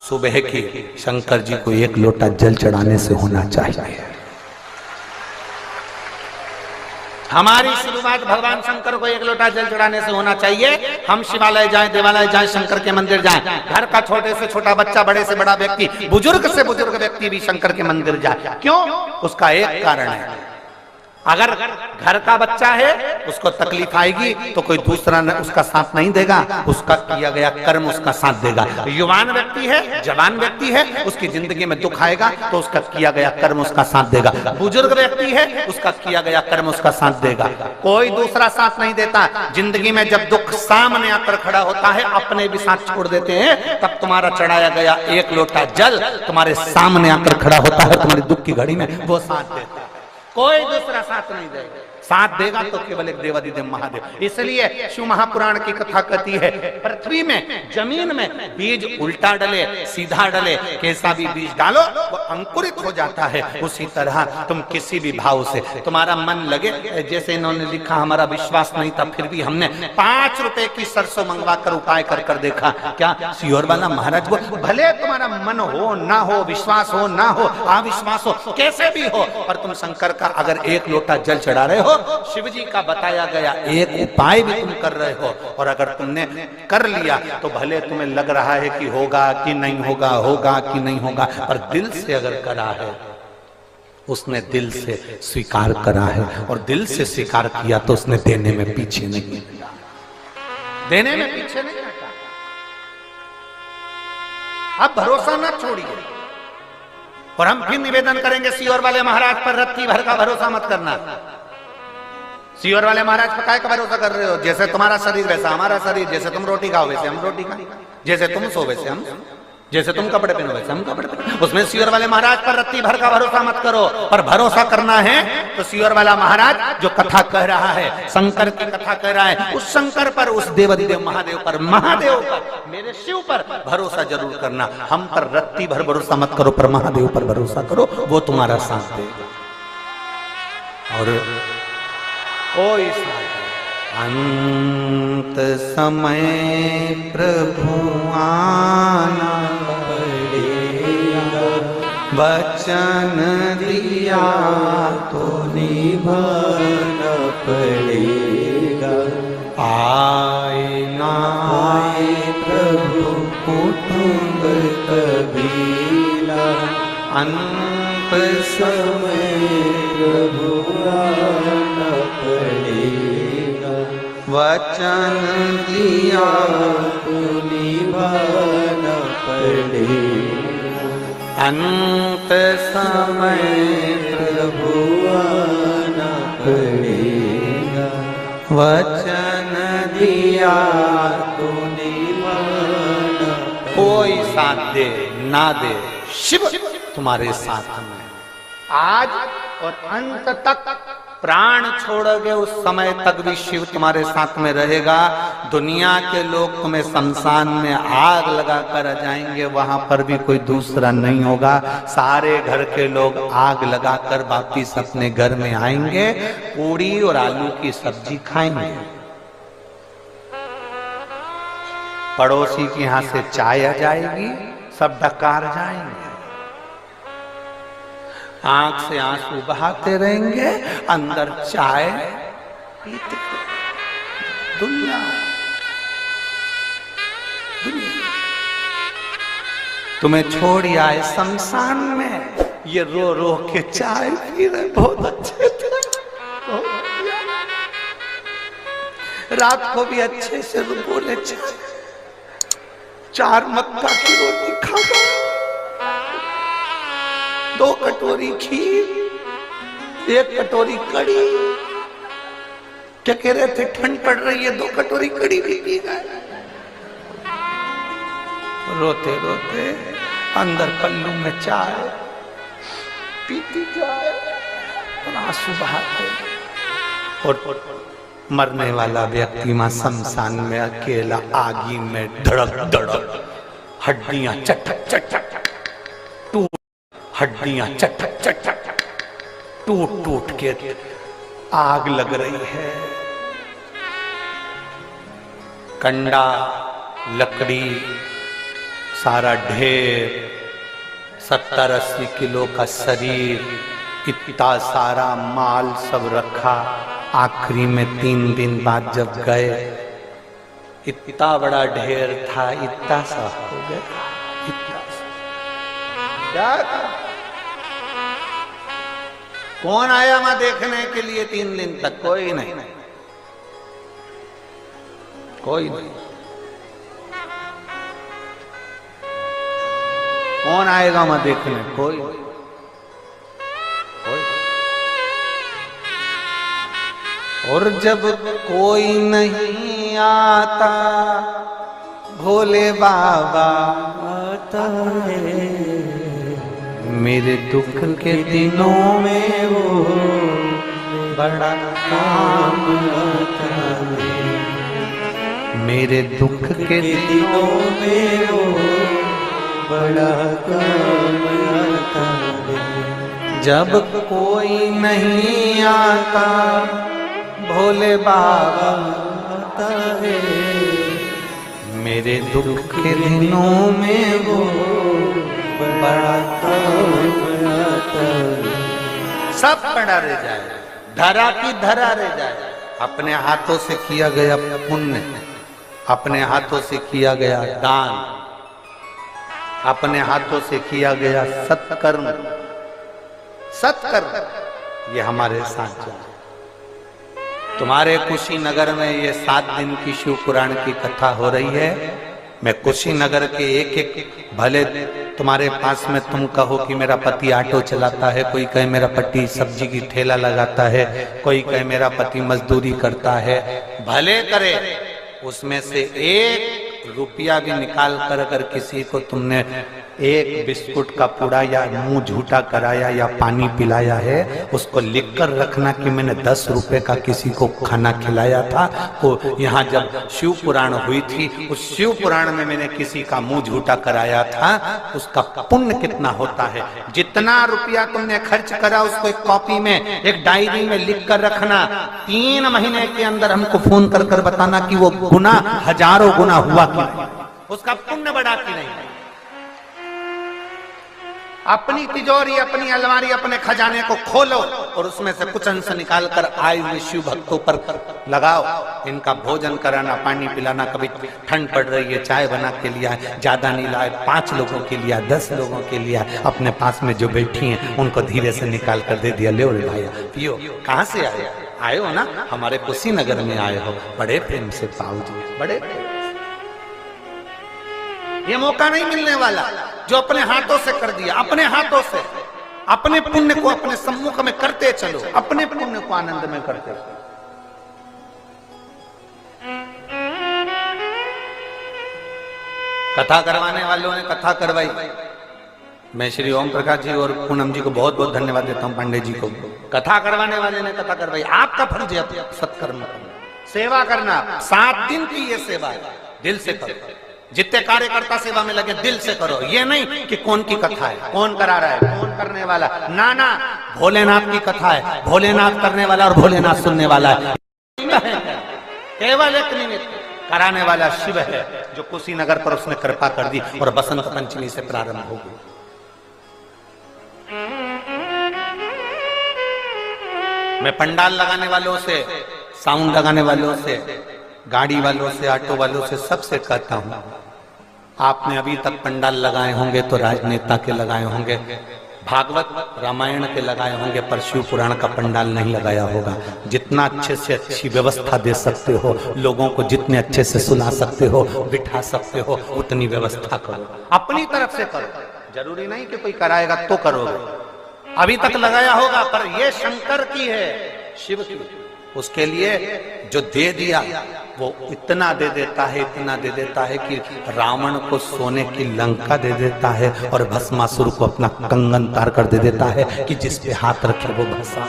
सुबह की शंकर जी को एक लोटा जल चढ़ाने से होना चाहिए। हमारी शुरुआत भगवान शंकर को एक लोटा जल चढ़ाने से होना चाहिए। हम शिवालय जाएं, देवालय जाएं, शंकर के मंदिर जाएं, घर का छोटे से छोटा बच्चा, बड़े से बड़ा व्यक्ति, बुजुर्ग से बुजुर्ग व्यक्ति भी शंकर के मंदिर जाए। क्यों? उसका एक कारण है, अगर घर का बच्चा है उसको तकलीफ आएगी तो कोई दूसरा उसका साथ नहीं देगा, उसका किया गया कर्म उसका साथ देगा। युवान व्यक्ति है, जवान व्यक्ति है, उसकी जिंदगी में दुख आएगा तो उसका किया गया कर्म उसका साथ देगा। बुजुर्ग व्यक्ति है, उसका किया गया कर्म उसका साथ देगा, कोई दूसरा साथ नहीं देता। जिंदगी में जब दुख सामने आकर खड़ा होता है, अपने भी साथ छोड़ देते हैं, तब तुम्हारा चढ़ाया गया एक लोटा जल तुम्हारे सामने आकर खड़ा होता है, तुम्हारी दुख की घड़ी में वो साथ देता है, कोई दूसरा साथ नहीं देगा। साथ देगा तो केवल एक देवाधिदेव महादेव। इसलिए शिव महापुराण की कथा कहती है, पृथ्वी में, जमीन में बीज उल्टा डले सीधा डले, कैसा भी बीज डालो वो अंकुरित हो जाता है। उसी तरह तुम किसी भी भाव से तुम्हारा मन लगे, जैसे इन्होंने लिखा, हमारा विश्वास नहीं था फिर भी हमने 5 रुपए की सरसों मंगवा कर उपाय कर कर देखा। क्या सीहोर वाला महाराज वो, भले तुम्हारा मन हो ना हो, विश्वास हो ना हो, अविश्वास हो, कैसे भी हो, पर तुम शंकर का अगर एक लोटा जल चढ़ा रहे हो, शिव जी का बताया गया एक उपाय भी तुम कर रहे हो, और अगर तुमने कर लिया तो भले तुम्हें लग रहा है कि होगा कि नहीं होगा, होगा कि नहीं होगा, पर दिल से अगर करा है, उसने दिल से स्वीकार करा है, और दिल से स्वीकार किया तो उसने देने में पीछे नहीं हटा, देने में पीछे नहीं हटा। अब भरोसा न छोड़िए, और हम फिर निवेदन करेंगे सीहोर वाले महाराज पर रत्ती भर का भरोसा मत करना। सीहोर वाले महाराज पर काय का भरोसा कर रहे हो? जैसे तुम्हारा शरीर वैसा हमारा शरीर, जैसे तुम रोटी खाओ वैसे हम रोटी खाएं, जैसे तुम सो वैसे हम, जैसे तुम कपड़े पहनो वैसे हम कपड़े पहनो। उसमें सीहोर वाले महाराज पर रत्ती भर का भरोसा मत करो, पर भरोसा करना है तो सीहोर वाला महाराज जो कथा कह रहा है, शंकर की कथा कह रहा है, उस शंकर पर, उस देवाधिदेव महादेव पर, महादेव पर, मेरे शिव पर भरोसा जरूर करना। हम पर रत्ती भर भरोसा मत करो, पर महादेव पर भरोसा करो, वो तुम्हारा साथ देगा। और कोई अंत समय प्रभु आना पड़ेगा, वचन दिया तो निभाना पड़ेगा। आए ना आए प्रभु कुटुंब कबीला, अंत समय प्रभु आना पड़ेगा, वचन दिया तो निभाना पड़ेगा। अंत समय प्रभु आना पड़ेगा, वचन दिया तो निभाना। कोई साथ दे ना दे, शिव तुम्हारे साथ में आज और अंत तक। प्राण छोड़ोगे उस समय तक भी शिव तुम्हारे साथ में रहेगा। दुनिया के लोग तुम्हें शमशान में आग लगा कर जाएंगे, वहां पर भी कोई दूसरा नहीं होगा। सारे घर के लोग आग लगाकर वापिस अपने घर में आएंगे, पूरी और आलू की सब्जी खाएंगे। पड़ोसी के यहां से चाय आ जाएगी, सब डकार जाएंगे, आंख से आंसू बहाते रहेंगे, अंदर चाय पीते। दुनिया तुम्हें छोड़ आए शमशान में, ये रो रो के चाय पी रहे, बहुत अच्छे थे, रात को भी अच्छे से बोले, 4 मक्का की रोटी खा गए, 2 कटोरी खीर, 1 कटोरी कड़ी। क्या कह रहे थे? ठंड पड़ रही है, 2 कटोरी कड़ी भी पी गए। रोते रोते अंदर पल्लू में चाय पीती जाए और आंसू बहाते। और मरने वाला व्यक्ति वहां शमशान में अकेला आगी में धड़क धड़क, हड्डियां चटक चटक टूट, हड्डियां चटक चटक टूट टूट के आग लग रही है। कंडा, लकड़ी सारा ढेर 70-80 किलो का शरीर, इतना सारा माल सब रखा। आखिरी में 3 दिन बाद जब गए, इतना बड़ा ढेर था, इतना सा हो गया, इतना सा। क्या कौन आया वहां देखने के लिए 3 दिन तक? कोई नहीं, कोई नहीं। कौन आएगा वहां देखने? कोई कोई। और जब कोई नहीं आता, भोले बाबा आता है। मेरे दुख के दिनों में वो बड़ा काम आता है। मेरे दुख के दिनों में वो बड़ा काम आता है। जब कोई नहीं आता, भोले बाबा आता है। मेरे दुख के दिनों में वो बड़ा काम आता है। सब पड़ा रह जाए, धरा की धरा रह जाए। अपने हाथों से किया गया पुण्य, अपने हाथों से किया गया दान, अपने हाथों से किया गया सत्कर्म, सत्कर्म, ये हमारे साथ जाए। तुम्हारे कुशीनगर में ये 7 दिन की शिव पुराण की कथा हो रही है। मैं कुशीनगर के एक एक, भले तुम्हारे पास में तुम कहो कि मेरा पति ऑटो चलाता है, कोई कहे मेरा पति सब्जी की ठेला लगाता है, कोई कहे मेरा पति मजदूरी करता है, भले करे, उसमें से 1 रुपया भी निकाल कर अगर किसी को तुमने 1 बिस्कुट का पूड़ा या मुंह झूठा कराया या पानी पिलाया है, उसको लिख कर रखना कि मैंने 10 रुपए का किसी को खाना खिलाया था। तो यहाँ जब शिव पुराण हुई थी, उस शिव पुराण में मैंने किसी का मुंह झूठा कराया था, उसका पुण्य कितना होता है। जितना रुपया तुमने खर्च करा उसको एक कॉपी में, एक डायरी में लिख कर रखना। 3 महीने के अंदर हमको फोन कर कर बताना कि वो गुना हजारों गुना हुआ कि नहीं, उसका पुण्य बढ़ा कि नहीं। अपनी तिजोरी, अपनी अलमारी, अपने खजाने को खोलो और उसमें से कुछ अंश निकाल कर आए हुए शिव भक्तों पर लगाओ। इनका भोजन कराना, पानी पिलाना, कभी ठंड पड़ रही है चाय बना के लिया, ज्यादा नहीं लाए, 5 लोगों के लिया, 10 लोगों के लिया, अपने पास में जो बैठी हैं उनको धीरे से निकाल कर दे दिया, ले भाई पियो। कहाँ से आए? आए हो ना, हमारे कुशीनगर में आए हो, बड़े प्रेम से पाऊ जी, बड़े। ये मौका नहीं मिलने वाला जो अपने हाथों से कर दिया, अपने हाथों से। अपने पुण्य को अपने सम्मुख में करते चलो, अपने पुण्य को आनंद में करते चलो। कथा करवाने वालों ने कथा करवाई। मैं श्री ओम प्रकाश जी और पूनम जी को बहुत बहुत धन्यवाद देता हूं, पांडे जी को। कथा करवाने वाले ने कथा करवाई। आपका फर्ज है सत्कर्म करना, सेवा करना। 7 दिन की ये सेवा है, दिल से करो। जितने कार्यकर्ता सेवा में लगे दिल से करो। ये नहीं कि कौन की कथा है, कौन करा रहा है, कौन करने वाला, ना ना, भोलेनाथ की कथा है, भोलेनाथ करने वाला और भोलेनाथ सुनने वाला है। केवल एक निमित्त कराने वाला शिव है, जो कुशीनगर पर उसने कृपा कर दी और बसंत पंचमी से प्रारंभ हो गई। मैं पंडाल लगाने वालों से, साउंड लगाने वालों से, गाड़ी वालों से, ऑटो वालों से, सबसे कहता हूं, आपने अभी तक पंडाल लगाए होंगे तो राजनेता के लगाए होंगे, भागवत रामायण के लगाए होंगे, पर शिव पुराण का पंडाल नहीं लगाया होगा। जितना अच्छे से अच्छी व्यवस्था दे सकते हो, लोगों को जितने अच्छे से सुना सकते हो, बिठा सकते हो, उतनी व्यवस्था करो, अपनी तरफ से करो। जरूरी नहीं कि कोई कराएगा तो करोगे। अभी तक लगाया होगा, पर यह शंकर की है, शिव की। उसके लिए जो दे दिया वो इतना दे देता है, इतना दे देता है कि रावण को सोने की लंका दे देता है और भस्मासुर को अपना कंगन तार कर दे देता है कि जिस पे हाथ रखे वो भस्म।